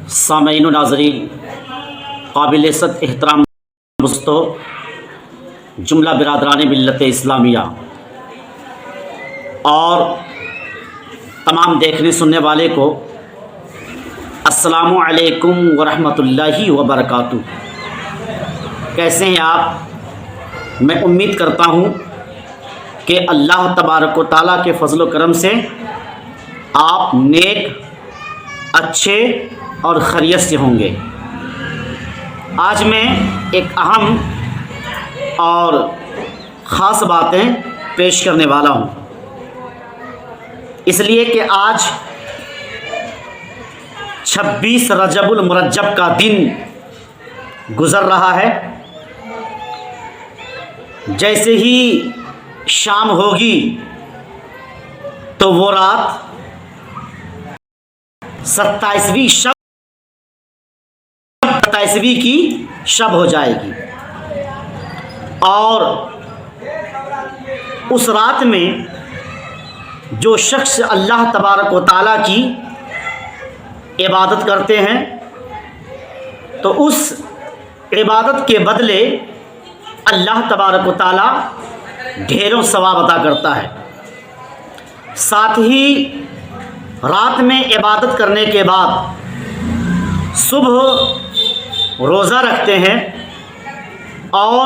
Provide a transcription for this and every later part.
سامعین و ناظرین، قابل عزت احترام دوستو، جملہ برادران ملت اسلامیہ اور تمام دیکھنے سننے والے کو السلام علیکم ورحمۃ اللہ وبرکاتہ۔ کیسے ہیں آپ؟ میں امید کرتا ہوں کہ اللہ تبارک و تعالیٰ کے فضل و کرم سے آپ نیک، اچھے اور خیریت سے ہوں گے۔ آج میں ایک اہم اور خاص باتیں پیش کرنے والا ہوں، اس لیے کہ آج 26 رجب المرجب کا دن گزر رہا ہے۔ جیسے ہی شام ہوگی تو وہ رات 27ویں کی شب ہو جائے گی، اور اس رات میں جو شخص اللہ تبارک و تعالیٰ کی عبادت کرتے ہیں تو اس عبادت کے بدلے اللہ تبارک و تعالیٰ ڈھیروں ثواب عطا کرتا ہے۔ ساتھ ہی رات میں عبادت کرنے کے بعد صبح روزہ رکھتے ہیں اور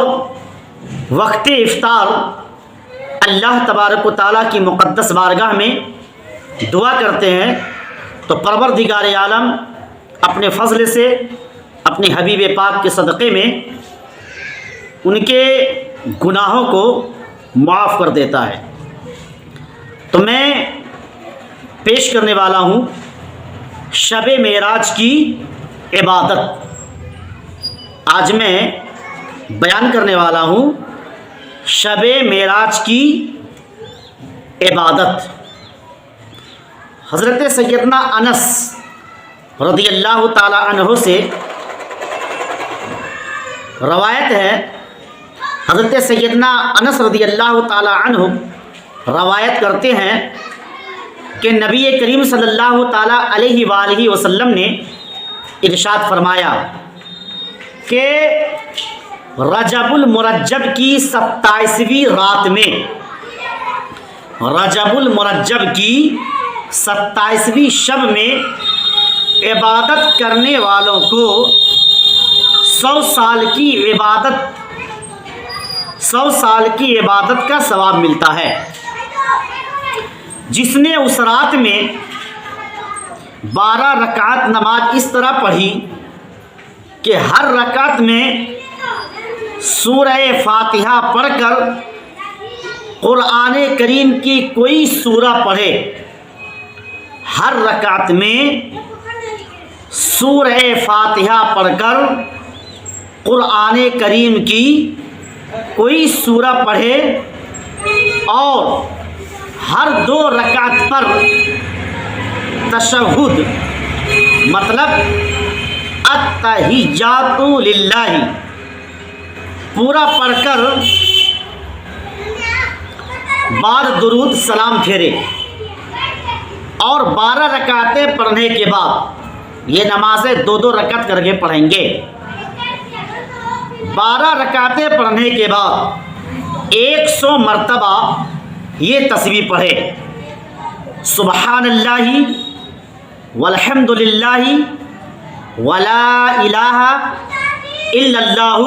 وقت افطار اللہ تبارک و تعالیٰ کی مقدس بارگاہ میں دعا کرتے ہیں تو پروردگار عالم اپنے فضل سے اپنے حبیب پاک کے صدقے میں ان کے گناہوں کو معاف کر دیتا ہے۔ تو میں پیش کرنے والا ہوں شب معراج کی عبادت۔ آج میں بیان کرنے والا ہوں شب معراج کی عبادت۔ حضرت سیدنا انس رضی اللہ تعالی عنہ سے روایت ہے، حضرت سیدنا انس رضی اللہ تعالی عنہ روایت کرتے ہیں کہ نبی کریم صلی اللہ تعالی علیہ وآلہ وسلم نے ارشاد فرمایا کہ رجب المرجب کی 27ویں رات میں، رجب المرجب کی 27ویں شب میں عبادت کرنے والوں کو 100 سال کی عبادت کا ثواب ملتا ہے۔ جس نے اس رات میں 12 رکعت نماز اس طرح پڑھی کہ ہر رکعت میں سورہ فاتحہ پڑھ کر قرآن کریم کی کوئی سورہ پڑھے، ہر رکعت میں سورہ فاتحہ پڑھ کر قرآن کریم کی کوئی سورہ پڑھے اور ہر 2 رکعت پر تشہد مطلب التحیات للہ پورا پڑھ کر بعد درود سلام پھیرے، اور 12 رکعتیں پڑھنے کے بعد یہ نمازیں 2 رکعت کر کے پڑھیں گے۔ 12 رکعتیں پڑھنے کے بعد 100 مرتبہ یہ تسبیح پڑھے، سبحان اللہ والحمد للہ ولا الہ الا اللہ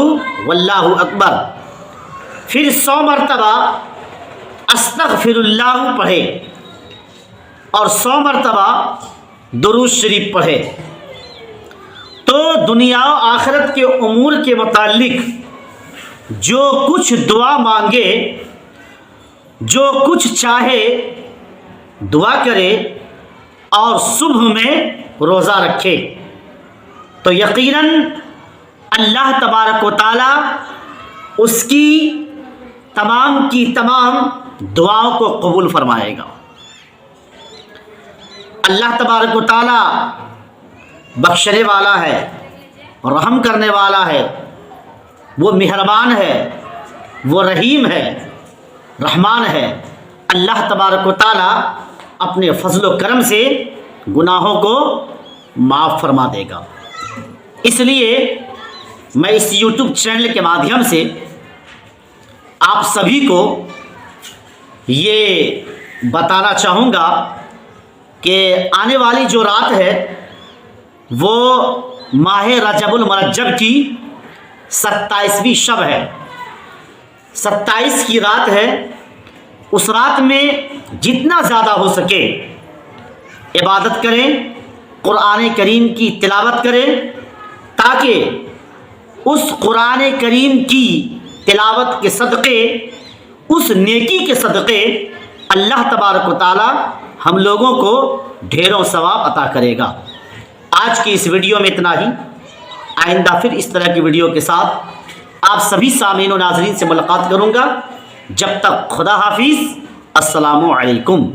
واللہ اکبر، پھر 100 مرتبہ استغفر اللہ پڑھے اور 100 مرتبہ درود شریف پڑھے۔ تو دنیا و آخرت کے امور کے متعلق جو کچھ دعا مانگے، جو کچھ چاہے دعا کرے اور صبح میں روزہ رکھے تو یقیناً اللہ تبارک و تعالیٰ اس کی تمام دعاؤں کو قبول فرمائے گا۔ اللہ تبارک و تعالیٰ بخشنے والا ہے، رحم کرنے والا ہے، وہ مہربان ہے، وہ رحیم ہے، رحمان ہے۔ اللہ تبارک و تعالیٰ اپنے فضل و کرم سے گناہوں کو معاف فرما دے گا۔ اس لیے میں اس یوٹیوب چینل کے مادھیم سے آپ سبھی کو یہ بتانا چاہوں گا کہ آنے والی جو رات ہے وہ ماہ رجب المرجب کی 27ویں شب ہے، 27 کی رات ہے۔ اس رات میں جتنا زیادہ ہو سکے عبادت کریں، قرآن کریم کی تلاوت کریں، تاکہ اس قرآن کریم کی تلاوت کے صدقے، اس نیکی کے صدقے اللہ تبارک و تعالی ہم لوگوں کو ڈھیروں ثواب عطا کرے گا۔ آج کی اس ویڈیو میں اتنا ہی، آئندہ پھر اس طرح کی ویڈیو کے ساتھ آپ سبھی سامعین و ناظرین سے ملاقات کروں گا۔ جب تک خدا حافظ، السلام علیکم۔